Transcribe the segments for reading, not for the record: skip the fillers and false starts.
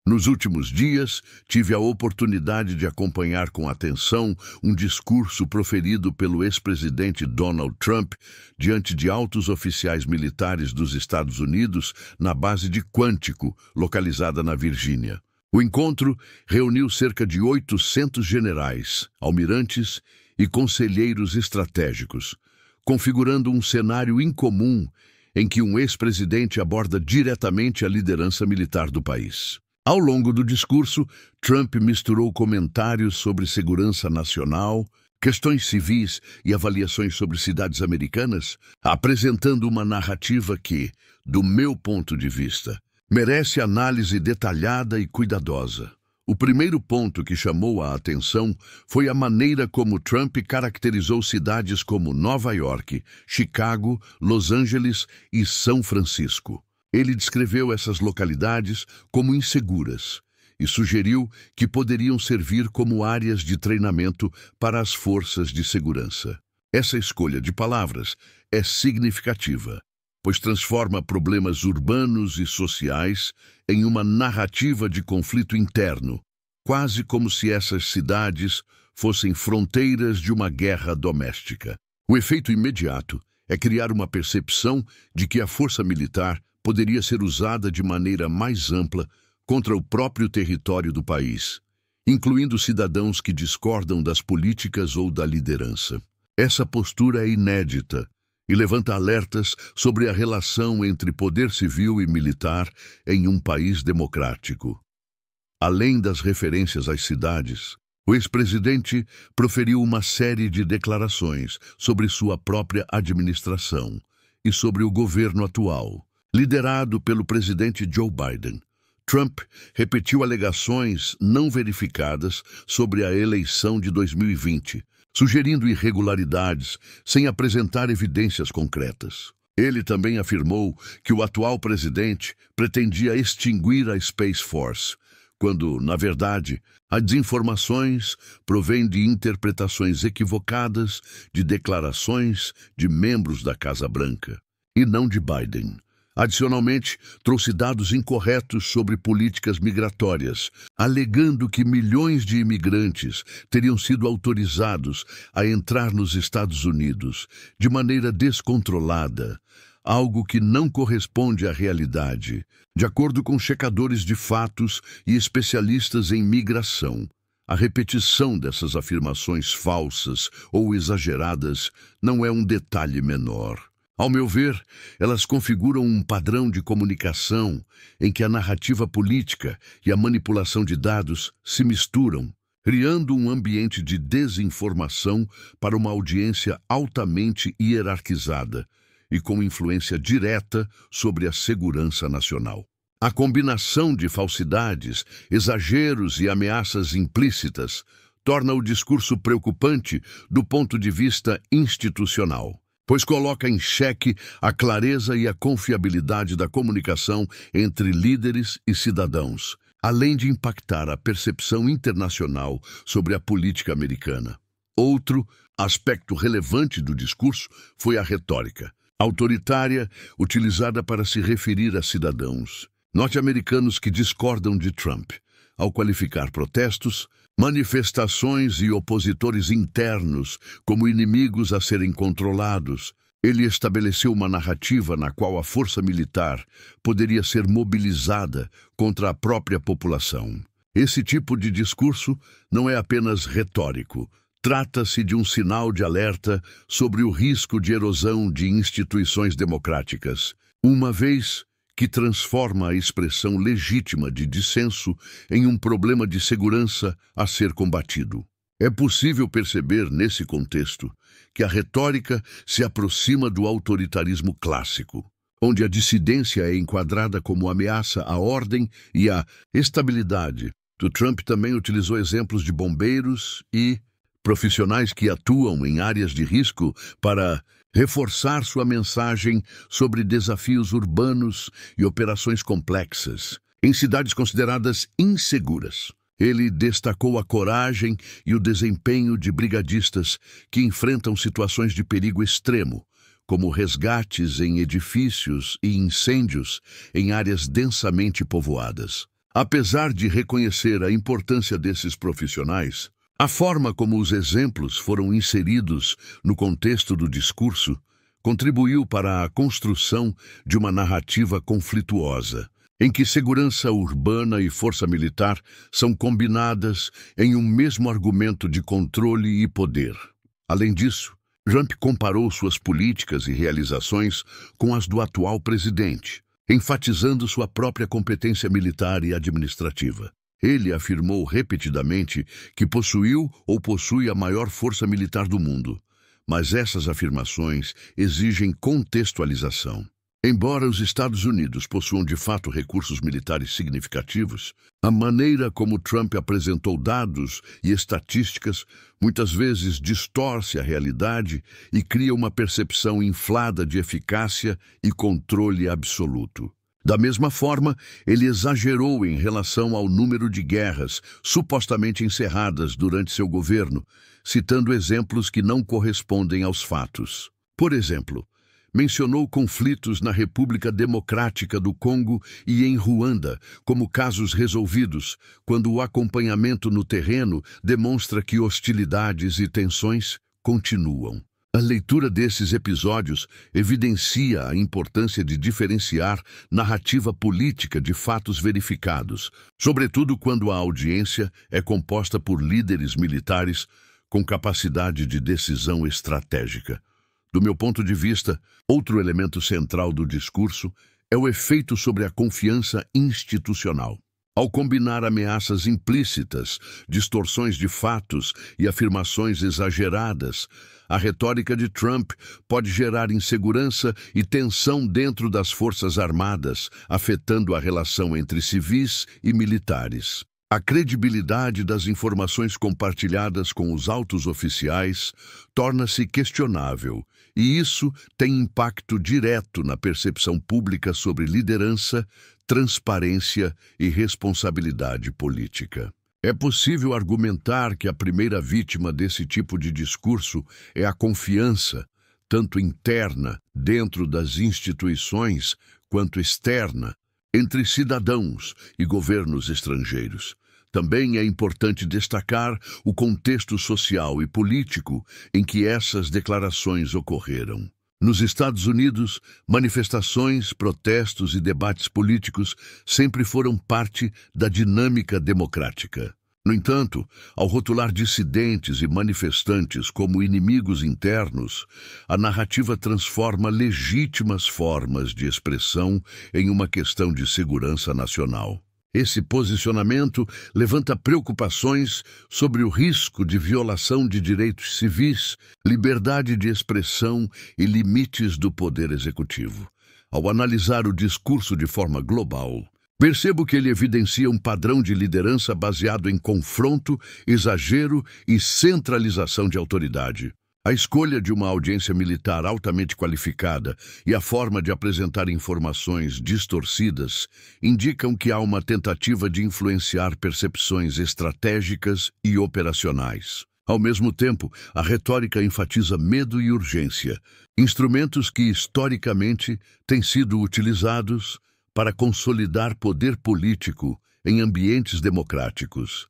Nos últimos dias, tive a oportunidade de acompanhar com atenção um discurso proferido pelo ex-presidente Donald Trump diante de altos oficiais militares dos Estados Unidos na base de Quantico, localizada na Virgínia. O encontro reuniu cerca de 800 generais, almirantes e conselheiros estratégicos, configurando um cenário incomum em que um ex-presidente aborda diretamente a liderança militar do país. Ao longo do discurso, Trump misturou comentários sobre segurança nacional, questões civis e avaliações sobre cidades americanas, apresentando uma narrativa que, do meu ponto de vista, merece análise detalhada e cuidadosa. O primeiro ponto que chamou a atenção foi a maneira como Trump caracterizou cidades como Nova York, Chicago, Los Angeles e São Francisco. Ele descreveu essas localidades como inseguras e sugeriu que poderiam servir como áreas de treinamento para as forças de segurança. Essa escolha de palavras é significativa, pois transforma problemas urbanos e sociais em uma narrativa de conflito interno, quase como se essas cidades fossem fronteiras de uma guerra doméstica. O efeito imediato é criar uma percepção de que a força militar poderia ser usada de maneira mais ampla contra o próprio território do país, incluindo cidadãos que discordam das políticas ou da liderança. Essa postura é inédita e levanta alertas sobre a relação entre poder civil e militar em um país democrático. Além das referências às cidades, o ex-presidente proferiu uma série de declarações sobre sua própria administração e sobre o governo atual. Liderado pelo presidente Joe Biden, Trump repetiu alegações não verificadas sobre a eleição de 2020, sugerindo irregularidades sem apresentar evidências concretas. Ele também afirmou que o atual presidente pretendia extinguir a Space Force, quando, na verdade, as desinformações provêm de interpretações equivocadas de declarações de membros da Casa Branca, e não de Biden. Adicionalmente, trouxe dados incorretos sobre políticas migratórias, alegando que milhões de imigrantes teriam sido autorizados a entrar nos Estados Unidos de maneira descontrolada, algo que não corresponde à realidade, de acordo com checadores de fatos e especialistas em migração. A repetição dessas afirmações falsas ou exageradas não é um detalhe menor. Ao meu ver, elas configuram um padrão de comunicação em que a narrativa política e a manipulação de dados se misturam, criando um ambiente de desinformação para uma audiência altamente hierarquizada e com influência direta sobre a segurança nacional. A combinação de falsidades, exageros e ameaças implícitas torna o discurso preocupante do ponto de vista institucional, pois coloca em xeque a clareza e a confiabilidade da comunicação entre líderes e cidadãos, além de impactar a percepção internacional sobre a política americana. Outro aspecto relevante do discurso foi a retórica autoritária utilizada para se referir a cidadãos norte-americanos que discordam de Trump, ao qualificar protestos, manifestações e opositores internos como inimigos a serem controlados. Ele estabeleceu uma narrativa na qual a força militar poderia ser mobilizada contra a própria população. Esse tipo de discurso não é apenas retórico. Trata-se de um sinal de alerta sobre o risco de erosão de instituições democráticas, uma vez que transforma a expressão legítima de dissenso em um problema de segurança a ser combatido. É possível perceber, nesse contexto, que a retórica se aproxima do autoritarismo clássico, onde a dissidência é enquadrada como ameaça à ordem e à estabilidade. O Trump também utilizou exemplos de bombeiros e profissionais que atuam em áreas de risco para reforçar sua mensagem sobre desafios urbanos e operações complexas em cidades consideradas inseguras. Ele destacou a coragem e o desempenho de brigadistas que enfrentam situações de perigo extremo, como resgates em edifícios e incêndios em áreas densamente povoadas. Apesar de reconhecer a importância desses profissionais, a forma como os exemplos foram inseridos no contexto do discurso contribuiu para a construção de uma narrativa conflituosa, em que segurança urbana e força militar são combinadas em um mesmo argumento de controle e poder. Além disso, Trump comparou suas políticas e realizações com as do atual presidente, enfatizando sua própria competência militar e administrativa. Ele afirmou repetidamente que possuiu ou possui a maior força militar do mundo, mas essas afirmações exigem contextualização. Embora os Estados Unidos possuam de fato recursos militares significativos, a maneira como Trump apresentou dados e estatísticas muitas vezes distorce a realidade e cria uma percepção inflada de eficácia e controle absoluto. Da mesma forma, ele exagerou em relação ao número de guerras supostamente encerradas durante seu governo, citando exemplos que não correspondem aos fatos. Por exemplo, mencionou conflitos na República Democrática do Congo e em Ruanda como casos resolvidos, quando o acompanhamento no terreno demonstra que hostilidades e tensões continuam. A leitura desses episódios evidencia a importância de diferenciar narrativa política de fatos verificados, sobretudo quando a audiência é composta por líderes militares com capacidade de decisão estratégica. Do meu ponto de vista, outro elemento central do discurso é o efeito sobre a confiança institucional. Ao combinar ameaças implícitas, distorções de fatos e afirmações exageradas, a retórica de Trump pode gerar insegurança e tensão dentro das Forças Armadas, afetando a relação entre civis e militares. A credibilidade das informações compartilhadas com os altos oficiais torna-se questionável, e isso tem impacto direto na percepção pública sobre liderança, transparência e responsabilidade política. É possível argumentar que a primeira vítima desse tipo de discurso é a confiança, tanto interna, dentro das instituições, quanto externa, entre cidadãos e governos estrangeiros. Também é importante destacar o contexto social e político em que essas declarações ocorreram. Nos Estados Unidos, manifestações, protestos e debates políticos sempre foram parte da dinâmica democrática. No entanto, ao rotular dissidentes e manifestantes como inimigos internos, a narrativa transforma legítimas formas de expressão em uma questão de segurança nacional. Esse posicionamento levanta preocupações sobre o risco de violação de direitos civis, liberdade de expressão e limites do poder executivo. Ao analisar o discurso de forma global, percebo que ele evidencia um padrão de liderança baseado em confronto, exagero e centralização de autoridade. A escolha de uma audiência militar altamente qualificada e a forma de apresentar informações distorcidas indicam que há uma tentativa de influenciar percepções estratégicas e operacionais. Ao mesmo tempo, a retórica enfatiza medo e urgência, instrumentos que historicamente têm sido utilizados para consolidar poder político em ambientes democráticos.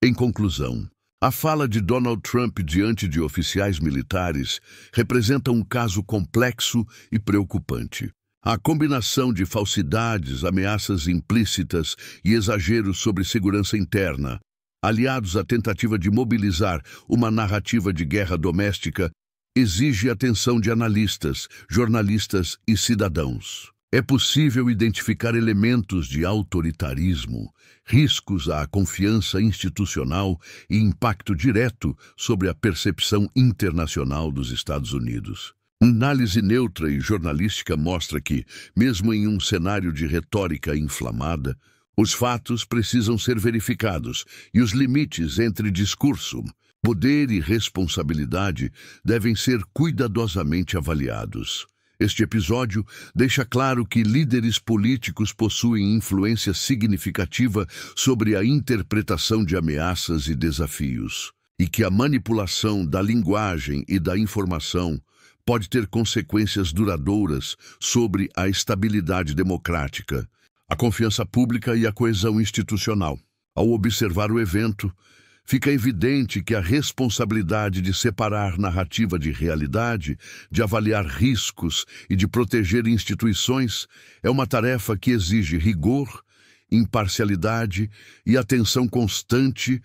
Em conclusão, a fala de Donald Trump diante de oficiais militares representa um caso complexo e preocupante. A combinação de falsidades, ameaças implícitas e exageros sobre segurança interna, aliados à tentativa de mobilizar uma narrativa de guerra doméstica, exige a atenção de analistas, jornalistas e cidadãos. É possível identificar elementos de autoritarismo, riscos à confiança institucional e impacto direto sobre a percepção internacional dos Estados Unidos. Análise neutra e jornalística mostra que, mesmo em um cenário de retórica inflamada, os fatos precisam ser verificados e os limites entre discurso, poder e responsabilidade devem ser cuidadosamente avaliados. Este episódio deixa claro que líderes políticos possuem influência significativa sobre a interpretação de ameaças e desafios, e que a manipulação da linguagem e da informação pode ter consequências duradouras sobre a estabilidade democrática, a confiança pública e a coesão institucional. Ao observar o evento, fica evidente que a responsabilidade de separar narrativa de realidade, de avaliar riscos e de proteger instituições é uma tarefa que exige rigor, imparcialidade e atenção constante